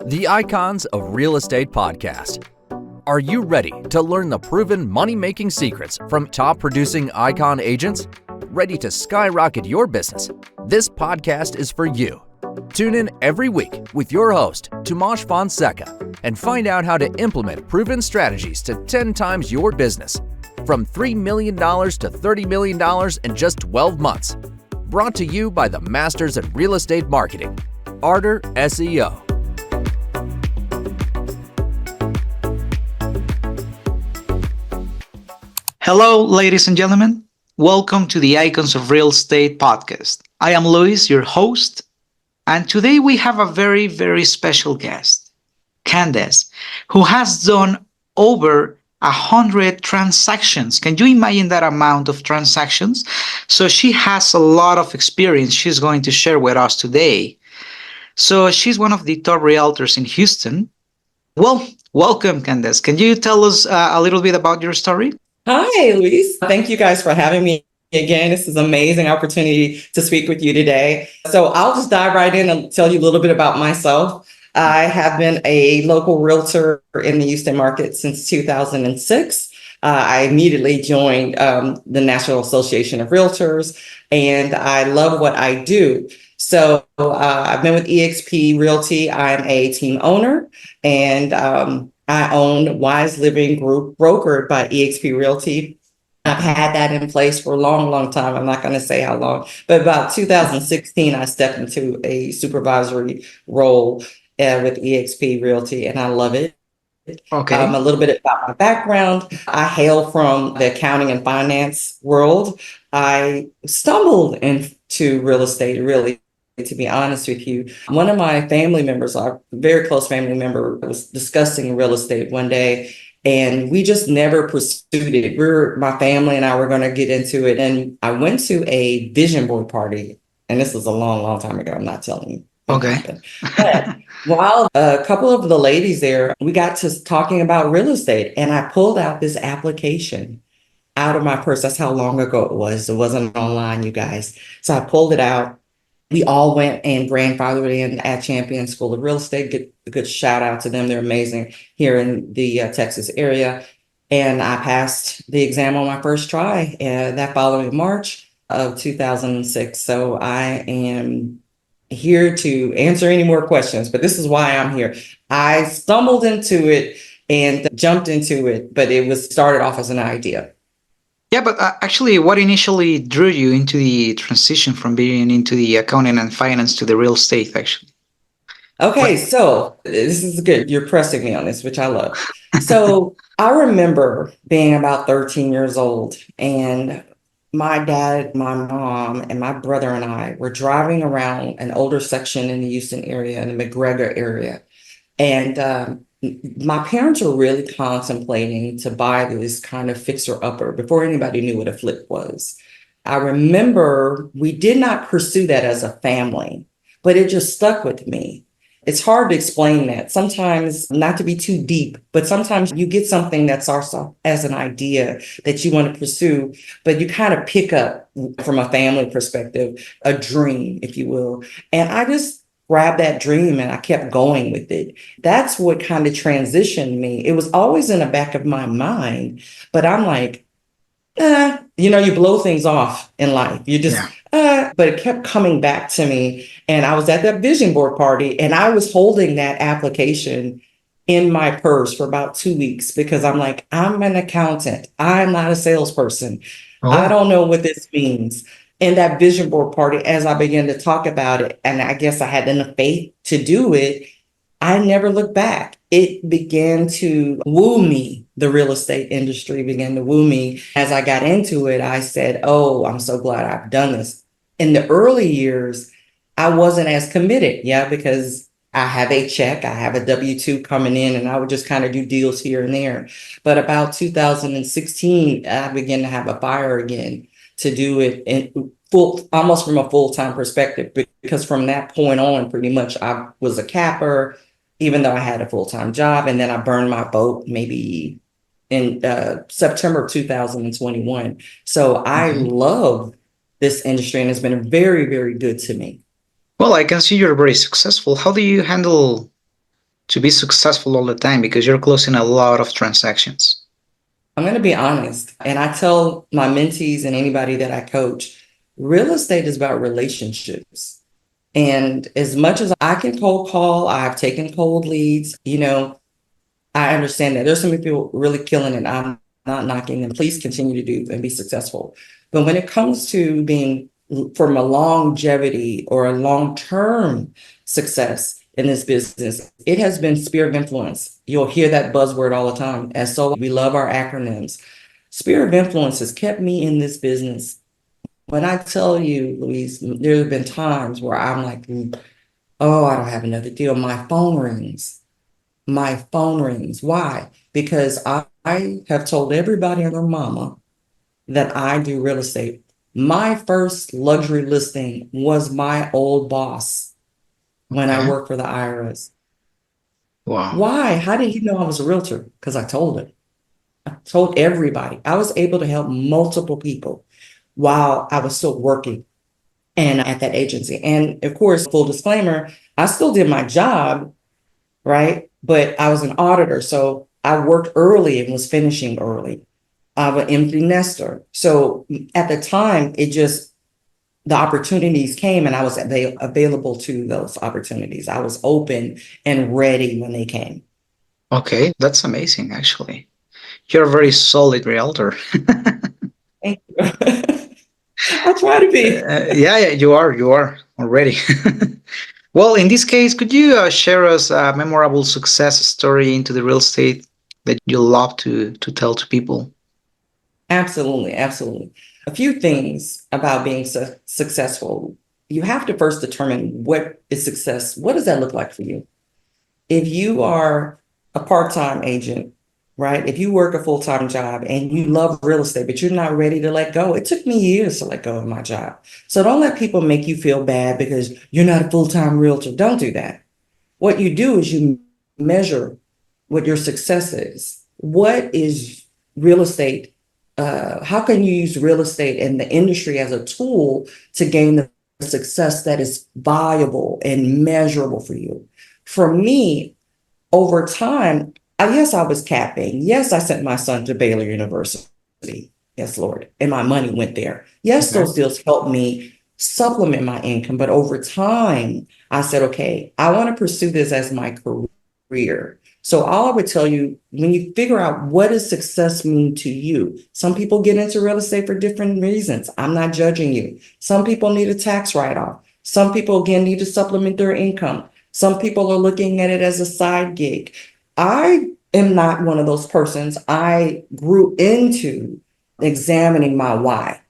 The Icons of Real Estate podcast. Are you ready to learn the proven money-making secrets from top-producing icon agents? Ready to skyrocket your business? This podcast is for you. Tune in every week with your host, Tomas Fonseca, and find out how to implement proven strategies to 10 times your business. From $3 million to $30 million in just 12 months. Brought to you by the Masters in Real Estate Marketing, Arter SEO. Hello, ladies and gentlemen. Welcome to the Icons of Real Estate podcast. I am Luis, your host, and today we have a very, very special guest, Candace, who has done over 100 transactions. Can you imagine that amount of transactions? So she has a lot of experience she's going to share with us today. So she's one of the top realtors in Houston. Well, welcome, Candace. Can you tell us a little bit about your story? Hi, Luis. Thank you guys for having me again. This is an amazing opportunity to speak with you today. So I'll just dive right in and tell you a little bit about myself. I have been a local realtor in the Houston market since 2006. I immediately joined the National Association of Realtors, and I love what I do. So I've been with eXp Realty. I'm a team owner, and I own Wise Living Group, brokered by eXp Realty. I've had that in place for a long, long time. I'm not going to say how long, but about 2016, I stepped into a supervisory role with eXp Realty, and I love it. Okay. A little bit about my background. I hail from the accounting and finance world. I stumbled into real estate, really, to be honest with you. One of my family members, our very close family member, was discussing real estate one day, and we just never pursued it. My family and I were going to get into it. And I went to a vision board party, and this was a long, long time ago. I'm not telling you. Okay. But while a couple of the ladies there, we got to talking about real estate, and I pulled out this application out of my purse. That's how long ago it was. It wasn't online, you guys. So I pulled it out. We all went and grandfathered in at Champion School of Real Estate. Get a good shout out to them. They're amazing here in the Texas area. And I passed the exam on my first try that following March of 2006. So I am here to answer any more questions, but this is why I'm here. I stumbled into it and jumped into it, but it was started off as an idea. Yeah, but actually, what initially drew you into the transition from being into the accounting and finance to the real estate, actually? Okay, so this is good. You're pressing me on this, which I love. So I remember being about 13 years old, and my dad, my mom, and my brother and I were driving around an older section in the Houston area, in the McGregor area. And my parents were really contemplating to buy this kind of fixer-upper before anybody knew what a flip was. I remember we did not pursue that as a family, but it just stuck with me. It's hard to explain that. Sometimes, not to be too deep, but sometimes you get something that's also as an idea that you want to pursue, but you kind of pick up from a family perspective, a dream, if you will. And I just grabbed that dream and I kept going with it. That's what kind of transitioned me. It was always in the back of my mind, but I'm like, you blow things off in life. You just, but it kept coming back to me. And I was at that vision board party, and I was holding that application in my purse for about 2 weeks because I'm like, I'm an accountant. I'm not a salesperson. Oh. I don't know what this means. And that vision board party, as I began to talk about it, and I guess I had enough faith to do it, I never looked back. It began to woo me. The real estate industry began to woo me. As I got into it, I said, oh, I'm so glad I've done this. In the early years, I wasn't as committed, because I have a check, I have a W-2 coming in, and I would just kind of do deals here and there. But about 2016, I began to have a fire again to do it in almost from a full-time perspective, because from that point on, pretty much I was a capper, even though I had a full-time job. And then I burned my boat maybe in September of 2021. So I love this industry, and it's been very, very good to me. Well, I can see you're very successful. How do you handle to be successful all the time because you're closing a lot of transactions. I'm going to be honest, and I tell my mentees and anybody that I coach, real estate is about relationships. And as much as I can cold call, I've taken cold leads, I understand that there's some people really killing it. I'm not knocking them. Please continue to do and be successful. But when it comes to being from a longevity or a long-term success in this business, it has been sphere of influence. You'll hear that buzzword all the time. And so we love our acronyms. Sphere of influence has kept me in this business. When I tell you, Louise, there have been times where I'm like, oh, I don't have another deal. My phone rings. My phone rings. Why? Because I have told everybody and their mama that I do real estate. My first luxury listing was my old boss when I Okay. worked for the IRS. Wow. Why? How did he know I was a realtor? Because I told him. I told everybody. I was able to help multiple people while I was still working and at that agency. And of course, full disclaimer, I still did my job, right? But I was an auditor, so I worked early and was finishing early. I'm an empty nester. So at the time, the opportunities came and I was available to those opportunities. I was open and ready when they came. Okay, that's amazing, actually. You're a very solid realtor. Thank you. I try to be. Yeah, you are. You are already. Well, in this case, could you share us a memorable success story into the real estate that you love to tell to people? Absolutely, absolutely. A few things about being successful. You have to first determine what is success. What does that look like for you? If you are a part-time agent, right? If you work a full-time job and you love real estate, but you're not ready to let go, it took me years to let go of my job. So don't let people make you feel bad because you're not a full-time realtor. Don't do that. What you do is you measure what your success is. What is real estate? How can you use real estate and the industry as a tool to gain the success that is viable and measurable for you? For me, over time, yes, I was capping. Yes, I sent my son to Baylor University. Yes, Lord. And my money went there. Yes, Okay. those deals helped me supplement my income. But over time, I said, okay, I want to pursue this as my career. So all I would tell you, when you figure out what does success mean to you, some people get into real estate for different reasons. I'm not judging you. Some people need a tax write-off. Some people, again, need to supplement their income. Some people are looking at it as a side gig. I am not one of those persons. I grew into examining my why.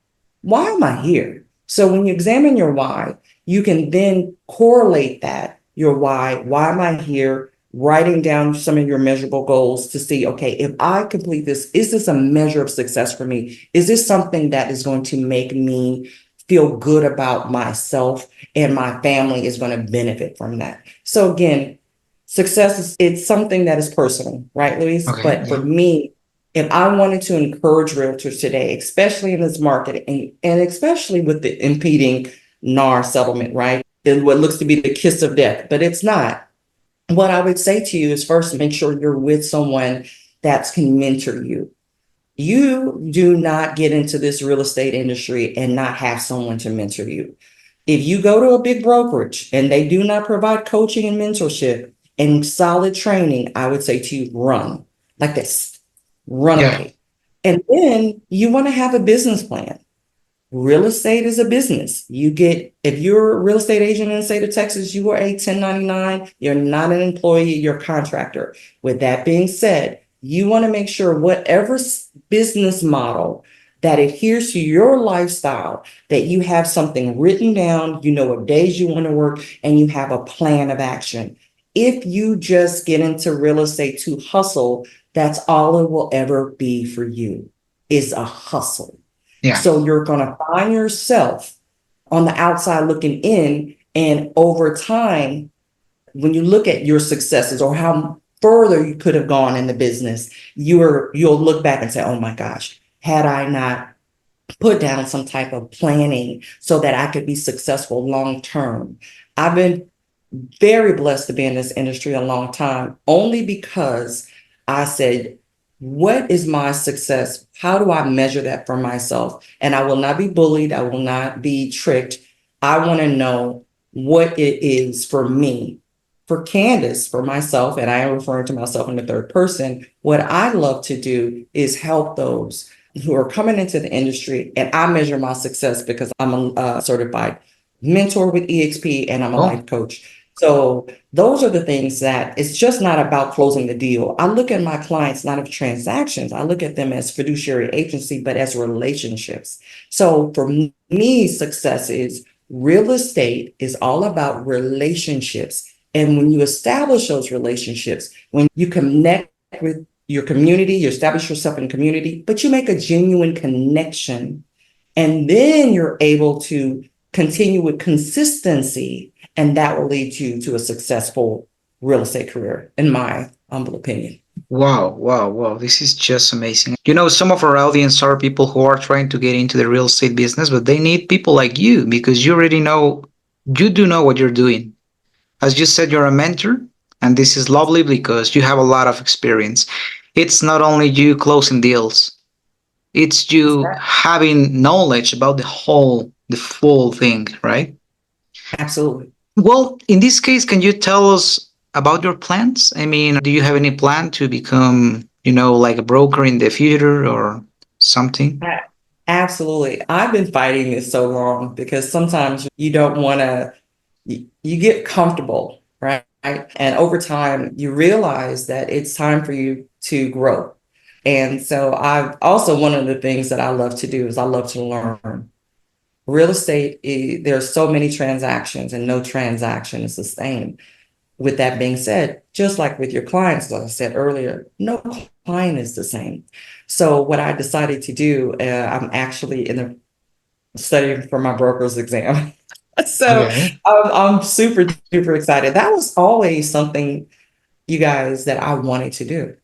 Why am I here? So when you examine your why, you can then correlate that, your why am I here? Writing down some of your measurable goals to see, okay, if I complete this, is this a measure of success for me? Is this something that is going to make me feel good about myself and my family is going to benefit from that? So again, success it's something that is personal, right, Luis? Okay. But for Yeah. me, if I wanted to encourage realtors today, especially in this market and especially with the impeding NAR settlement, right? And what looks to be the kiss of death, but it's not. What I would say to you is first make sure you're with someone that can mentor you. You do not get into this real estate industry and not have someone to mentor you. If you go to a big brokerage and they do not provide coaching and mentorship and solid training, I would say to you, run like this, run Yeah. away. And then you want to have a business plan. Real estate is a business. If you're a real estate agent in the state of Texas, you are a 1099. You're not an employee, you're a contractor. With that being said, you want to make sure whatever business model that adheres to your lifestyle, that you have something written down, you know what days you want to work, and you have a plan of action. If you just get into real estate to hustle, that's all it will ever be for you, is a hustle. Yeah. So you're going to find yourself on the outside looking in. And over time, when you look at your successes or how further you could have gone in the business, you'll look back and say, oh my gosh, had I not put down some type of planning so that I could be successful long term. I've been very blessed to be in this industry a long time, only because I said, what is my success? How do I measure that for myself? And I will not be bullied. I will not be tricked. I want to know what it is for me, for Candace, for myself, and I am referring to myself in the third person. What I love to do is help those who are coming into the industry, and I measure my success because I'm a certified mentor with EXP and I'm a Oh, life coach. So those are the things that it's just not about closing the deal. I look at my clients not as transactions. I look at them as fiduciary agency, but as relationships. So for me, success is real estate is all about relationships. And when you establish those relationships, when you connect with your community, you establish yourself in community, but you make a genuine connection. And then you're able to continue with consistency, and that will lead you to a successful real estate career, in my humble opinion. wow, wow, wow. This is just amazing. Some of our audience are people who are trying to get into the real estate business, but they need people like you because you do know what you're doing. As you said, you're a mentor, and this is lovely because you have a lot of experience. It's not only you closing deals, it's you having knowledge about the full thing, right? Absolutely. Well, in this case, can you tell us about your plans? I mean, do you have any plan to become, like a broker in the future or something? Absolutely. I've been fighting this so long because sometimes you don't want to, you get comfortable, right? And over time, you realize that it's time for you to grow. And so I've also, one of the things that I love to do is I love to learn. Real estate, there's so many transactions and no transaction is the same. With that being said, just like with your clients, like I said earlier, no client is the same. So what I decided to do, I'm actually in the studying for my broker's exam. So Okay. I'm super duper excited. That was always something, you guys, that I wanted to do.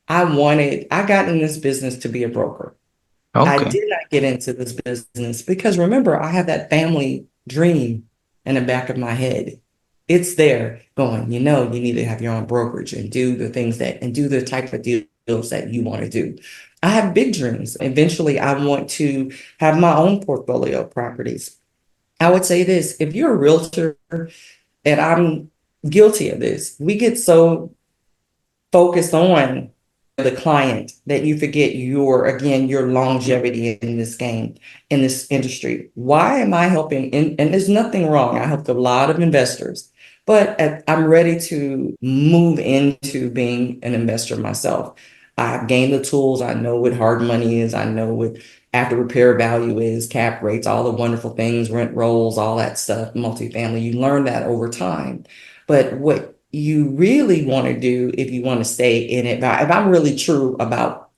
I got in this business to be a broker. I Okay. did not get into this business because remember, I have that family dream in the back of my head. It's there going, you need to have your own brokerage and do the things and do the type of deals that you want to do. I have big dreams. Eventually, I want to have my own portfolio of properties. I would say this, if you're a realtor, and I'm guilty of this, we get so focused on the client that you forget your longevity in this game, in this industry. Why am I helping? And there's nothing wrong. I helped a lot of investors, but I'm ready to move into being an investor myself. I've gained the tools. I know what hard money is. I know what after repair value is, cap rates, all the wonderful things, rent rolls, all that stuff, multifamily. You learn that over time. But what you really want to do if you want to stay in it, if I'm really true about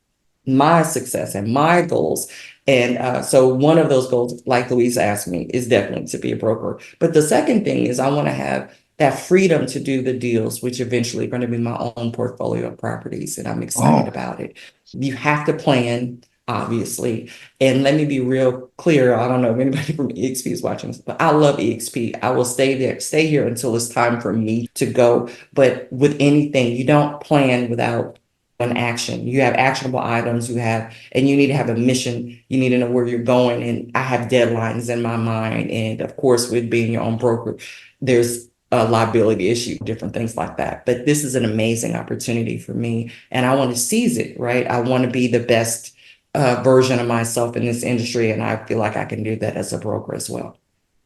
my success and my goals. And so one of those goals, like Louise asked me, is definitely to be a broker. But the second thing is I want to have that freedom to do the deals, which eventually are going to be my own portfolio of properties. And I'm excited Oh, about it. You have to plan, obviously. And let me be real clear. I don't know if anybody from EXP is watching this, but I love EXP. I will stay here until it's time for me to go. But with anything, you don't plan without an action. You have actionable items, and you need to have a mission. You need to know where you're going. And I have deadlines in my mind. And of course, with being your own broker, there's a liability issue, different things like that. But this is an amazing opportunity for me. And I want to seize it, right? I want to be the best version of myself in this industry. And I feel like I can do that as a broker as well.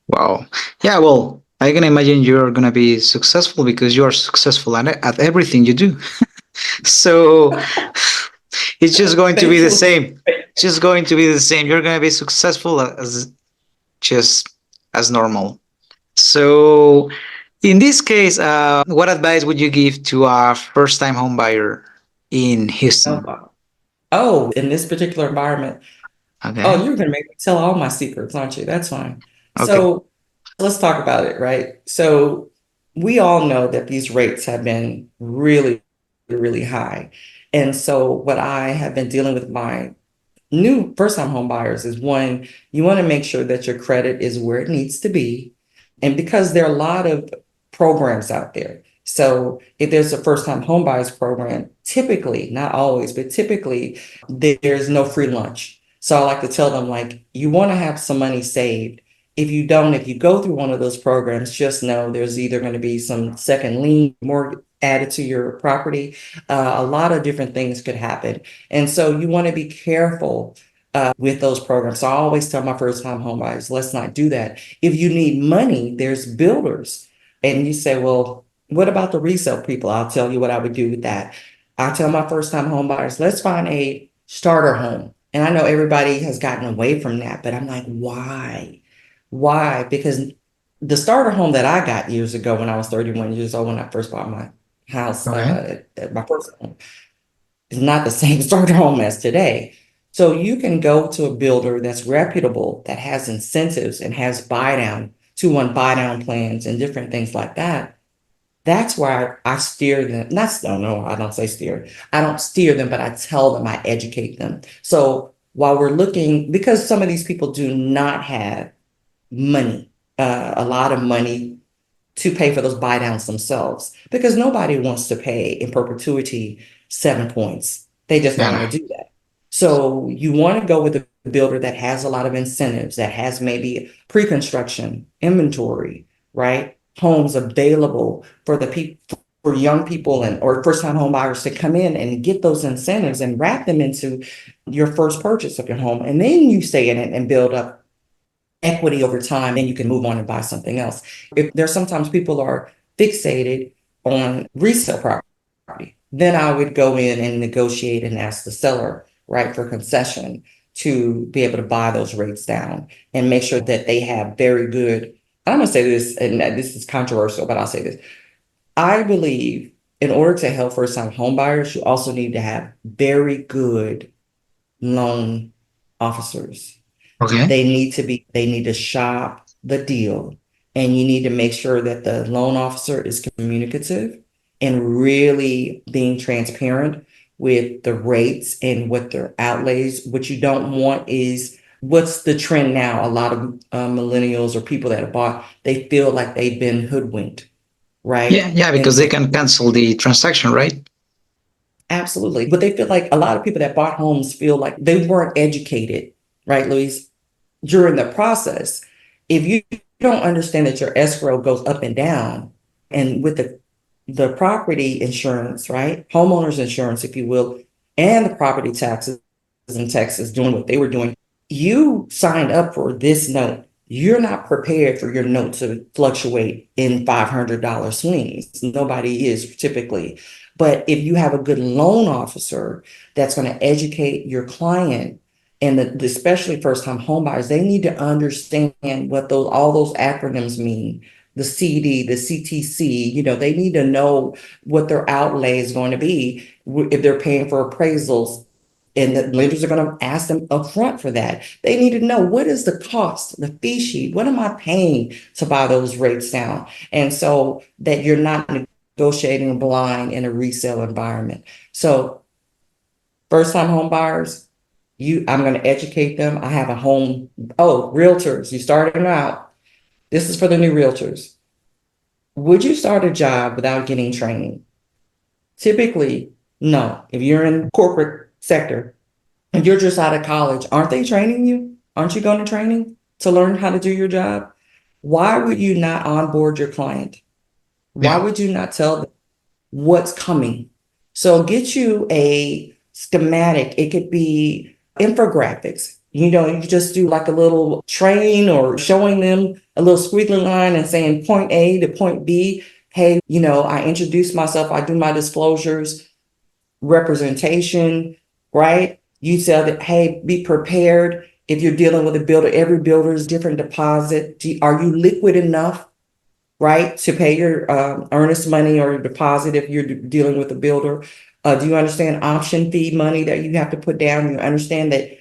wow. Yeah, well, I can imagine you're going to be successful because you are successful at everything you do. So it's just going to be Thanks. the same. It's just going to be the same. You're going to be successful as just as normal. So, in this case, what advice would you give to a first-time home buyer in Oh, Houston? wow. Oh, in this particular environment. Oh, Okay. you're going to make me tell all my secrets, aren't you? That's fine. Okay. So let's talk about it, right? So we all know that these rates have been really, really high. And so what I have been dealing with my new first-time home buyers is one, you want to make sure that your credit is where it needs to be. And because there are a lot of programs out there. So if there's a first time homebuyers program, typically, not always, but typically there's no free lunch. So I like to tell them, like, you want to have some money saved. If you don't, if you go through one of those programs, just know there's either going to be some second lien more added to your property. A lot of different things could happen. And so you want to be careful with those programs. So I always tell my first time homebuyers, let's not do that. If you need money, there's builders. And you say, well, what about the resale people? I'll tell you what I would do with that. I tell my first time homebuyers, let's find a starter home. And I know everybody has gotten away from that, but I'm like, why? Why? Because the starter home that I got years ago when I was 31 years old, when I first bought my house, Okay. my first home, is not the same starter home as today. So you can go to a builder that's reputable, that has incentives and has buy down, 2-1 buy down plans and different things like that. That's why I steer them. No, I don't say steer. I don't steer them, but I tell them, I educate them. So while we're looking, because some of these people do not have money, a lot of money to pay for those buy downs themselves, because nobody wants to pay in perpetuity 7 points. They just don't want Yeah. to do that. So you want to go with a builder that has a lot of incentives, that has maybe pre-construction inventory, right? Homes available for the people, for young people and or first-time home buyers to come in and get those incentives and wrap them into your first purchase of your home. And then you stay in it and build up equity over time, then you can move on and buy something else. If there's sometimes people are fixated on resale property, then I would go in and negotiate and ask the seller, right, for concession to be able to buy those rates down and make sure that they have very good. I'm going to say this, and this is controversial, but I'll say this. I believe in order to help first time home buyers, you also need to have very good loan officers. Okay. They need to shop the deal, and you need to make sure that the loan officer is communicative and really being transparent with the rates and what their outlays. What you don't want is what's the trend now. A lot of millennials or people that have bought, they feel like they've been hoodwinked, Yeah, right? yeah, And because they so can cancel the transaction, right? absolutely. But they feel like a lot of people that bought homes feel like they weren't educated, right, Louise? During the process, if you don't understand that your escrow goes up and down, and with the property insurance, right? Homeowners insurance, if you will, and the property taxes in Texas doing what they were doing, you signed up for this note. You're not prepared for your note to fluctuate in $500 swings. Nobody is typically. But if you have a good loan officer that's going to educate your client, and especially first time homebuyers, they need to understand what all those acronyms mean. The CD, the CTC, they need to know what their outlay is going to be if they're paying for appraisals. And the lenders are going to ask them upfront for that. They need to know, what is the cost, the fee sheet? What am I paying to buy those rates down? And so that you're not negotiating blind in a resale environment. So first time home buyers, I'm going to educate them. I have a home. Oh, realtors, you starting out. This is for the new realtors. Would you start a job without getting training? Typically, no. If you're in corporate sector, if you're just out of college, aren't they training you? Aren't you going to training to learn how to do your job? Why would you not onboard your client? Why Yeah. would you not tell them what's coming? So get you a schematic. It could be infographics. You just do like a little train or showing them a little squiggly line and saying point A to point B. Hey, I introduce myself. I do my disclosures, representation, right? You tell that, hey, be prepared. If you're dealing with a builder, every builder is different deposit. Are you liquid enough, right, to pay your earnest money or deposit if you're dealing with a builder? Do you understand option fee money that you have to put down? You understand that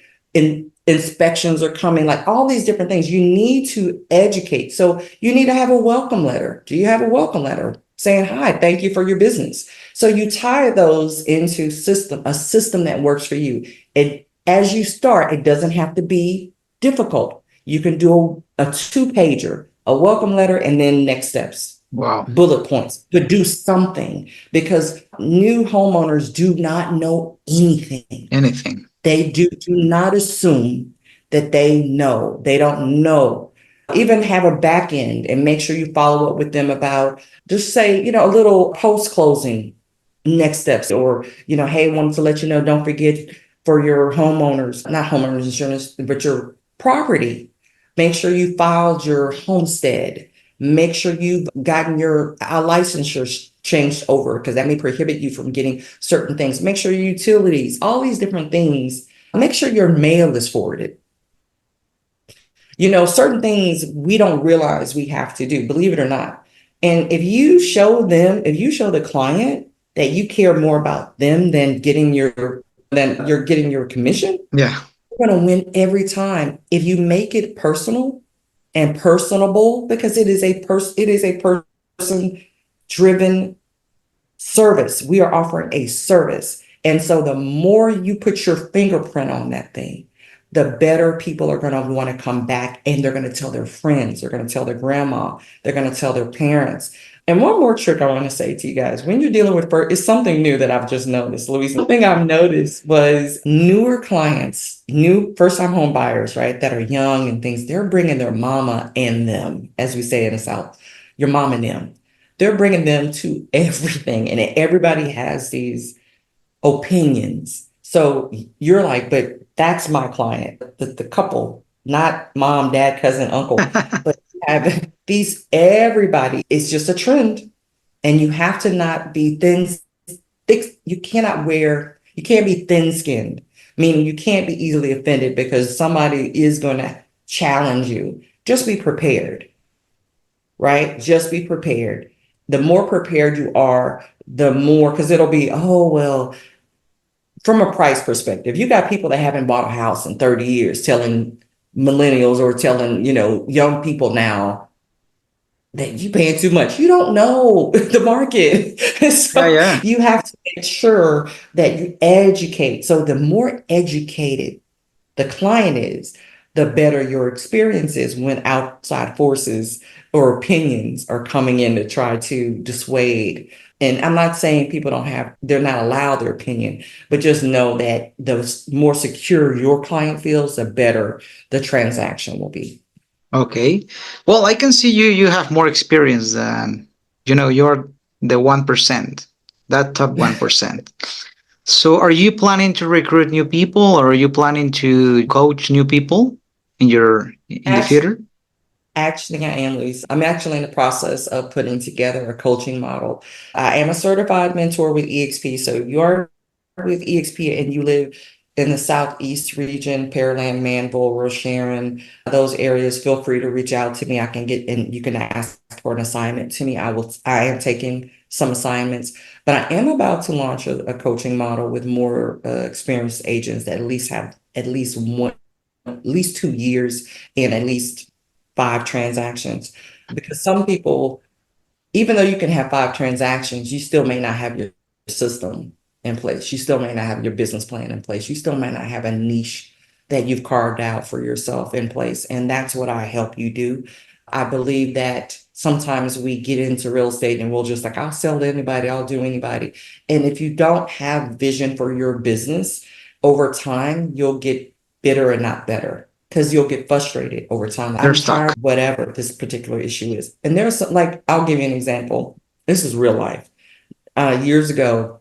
inspections are coming, like all these different things. You need to educate. So you need to have a welcome letter. Do you have a welcome letter saying, hi, thank you for your business? So you tie those into a system that works for you. And as you start, it doesn't have to be difficult. You can do a 2-pager, a welcome letter, and then next steps. Wow. bullet points, but do something, because new homeowners do not know anything. Anything. They do not assume that they know. They don't know. Even have a back end and make sure you follow up with them about, just say, a little post closing next steps, or, hey, wanted to let you know, don't forget for your homeowners, not homeowners insurance, but your property. Make sure you filed your homestead. Make sure you've gotten your licensure changed over, because that may prohibit you from getting certain things. Make sure your utilities, all these different things. Make sure your mail is forwarded. Certain things we don't realize we have to do, believe it or not. And if you show the client that you care more about them than you're getting your commission, Yeah. you're going to win every time. If you make it personal and personable, because it is a person driven service. We are offering a service. And so the more you put your fingerprint on that thing, the better people are going to want to come back, and they're going to tell their friends, they're going to tell their grandma, they're going to tell their parents. And one more trick I want to say to you guys, when you're dealing with it's something new that I've just noticed, Louise. Something I've noticed was newer clients, new first-time home buyers, right, that are young and things, they're bringing their mama and them, as we say in the South, your mom and them. They're bringing them to everything, and everybody has these opinions. So you're like, but that's my client, the couple, not mom, dad, cousin, uncle, but have everybody. It's just a trend, and you have to not be thick. You can't be thin skinned, meaning you can't be easily offended because somebody is going to challenge you. Just be prepared, right? Just be prepared. The more prepared you are, the more, because it'll be, oh, well, from a price perspective, you got people that haven't bought a house in 30 years telling millennials or telling, young people now that you paying too much. You don't know the market. Yeah, So yeah. you have to make sure that you educate. So the more educated the client is, the better your experience is when outside forces or opinions are coming in to try to dissuade. And I'm not saying they're not allowed their opinion, but just know that the more secure your client feels, the better the transaction will be. Okay. Well, I can see you have more experience than, you're the 1%, that top 1%. So are you planning to recruit new people, or are you planning to coach new people in the Actually, future? Actually, I am, Lisa. I'm actually in the process of putting together a coaching model. I am a certified mentor with EXP. So if you are with EXP and you live in the Southeast region, Pearland, Manville, Rural Sharon, those areas, feel free to reach out to me. And you can ask for an assignment to me. I am taking some assignments, but I am about to launch a coaching model with more experienced agents that at least have at least 2 years and at least 5 transactions. Because some people, even though you can have 5 transactions, you still may not have your system in place. You still may not have your business plan in place. You still may not have a niche that you've carved out for yourself in place. And that's what I help you do. I believe that sometimes we get into real estate and we'll just like, I'll sell to anybody, I'll do anybody. And if you don't have vision for your business, over time, you'll get bitter and not better, because you'll get frustrated over time. They're I'm tired, stuck. whatever this particular issue is. And there's like, I'll give you an example. This is real life. Years ago,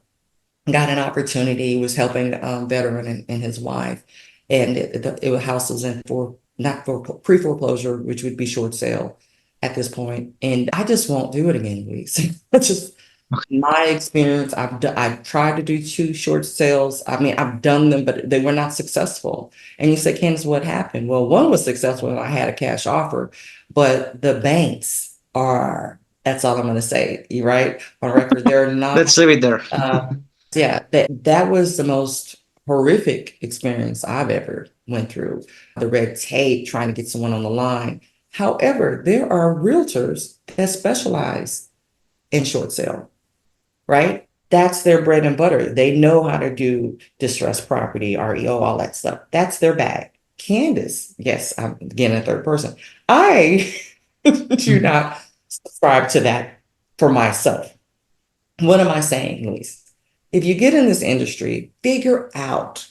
got an opportunity, was helping a veteran and his wife. And it house was in for, not for pre-foreclosure, which would be short sale at this point. And I just won't do it again, Luis. It's just my experience. I've tried to do 2 short sales. I mean, I've done them, but they were not successful. And you say, Candace, what happened? Well, one was successful and I had a cash offer, but the banks are, that's all I'm going to say, right? On record, they're not. Let's leave it there. Yeah, that was the most horrific experience I've ever went through. The red tape, trying to get someone on the line. However, there are realtors that specialize in short sale, right? That's their bread and butter. They know how to do distressed property, REO, all that stuff. That's their bag. Candace, yes, I'm again a third person. I do not subscribe to that for myself. What am I saying, Luis? If you get in this industry, figure out,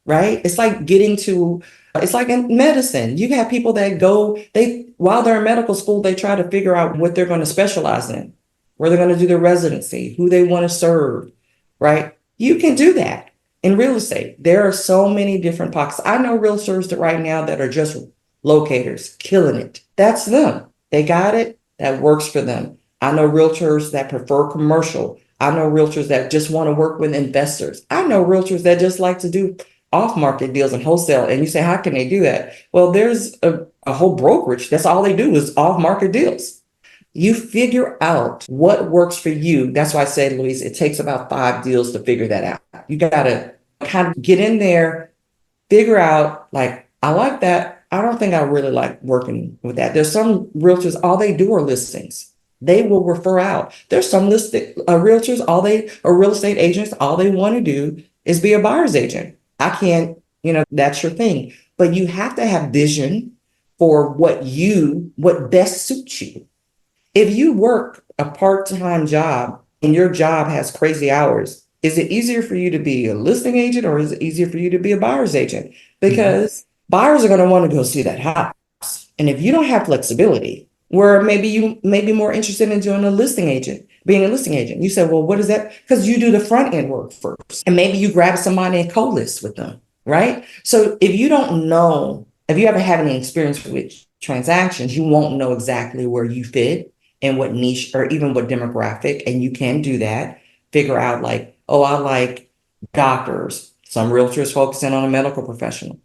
right? It's like in medicine. You have people that while they're in medical school, they try to figure out what they're going to specialize in, where they're going to do their residency, who they want to serve, right? You can do that in real estate. There are so many different pockets. I know realtors that right now that are just locators, killing it. That's them. They got it. That works for them. I know realtors that prefer commercial. I know realtors that just want to work with investors. I know realtors that just like to do off-market deals and wholesale. And you say, how can they do that? Well, there's a whole brokerage. That's all they do is off-market deals. You figure out what works for you. That's why I say, Luis, it takes about 5 deals to figure that out. You got to kind of get in there, figure out, like, I like that. I don't think I really like working with that. There's some realtors, all they do are listings. They will refer out. There's some realtors, or real estate agents, all they want to do is be a buyer's agent. I can't, that's your thing. But you have to have vision for what best suits you. If you work a part-time job and your job has crazy hours, is it easier for you to be a listing agent or is it easier for you to be a buyer's agent? Because buyers are going to want to go see that house. And if you don't have flexibility, where maybe you may be more interested in being a listing agent. You say, well, what is that? Because you do the front end work first. And maybe you grab somebody and co-list with them, right? So if you haven't had any experience with transactions, you won't know exactly where you fit and what niche or even what demographic. And you can do that. Figure out like, oh, I like doctors. Some realtors focusing on a medical profession,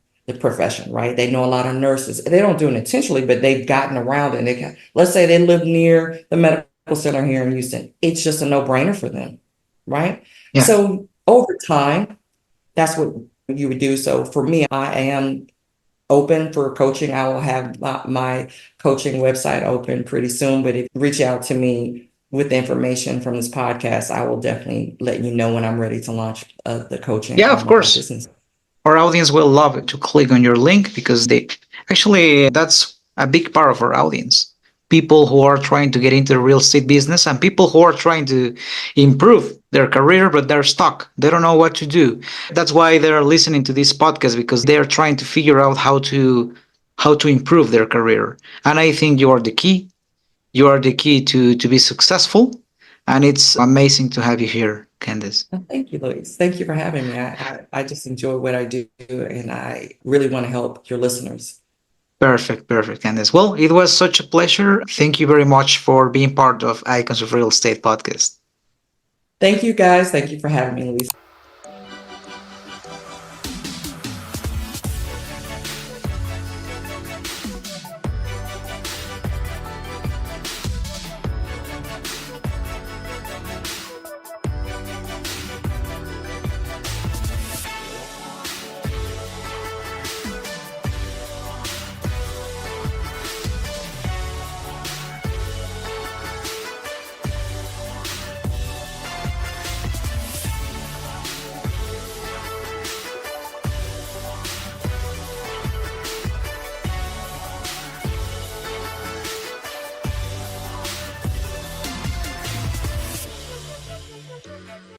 right? They know a lot of nurses. They don't do it intentionally, but they've gotten around it. And let's say they live near the medical center here in Houston. It's just a no-brainer for them, right? Yeah. So over time, that's what you would do. So for me, I am open for coaching. I will have my coaching website open pretty soon, but if you reach out to me with the information from this podcast, I will definitely let you know when I'm ready to launch the coaching. Yeah, of course. Business. Our audience will love it to click on your link because that's a big part of our audience. People who are trying to get into the real estate business and people who are trying to improve their career, but they're stuck. They don't know what to do. That's why they're listening to this podcast, because they're trying to figure out how to improve their career. And I think you are the key. You are the key to be successful. And it's amazing to have you here, Candace. Thank you, Luis. Thank you for having me. I just enjoy what I do, and I really want to help your listeners. Perfect, Candace. Well, it was such a pleasure. Thank you very much for being part of Icons of Real Estate podcast. Thank you, guys. Thank you for having me, Luis.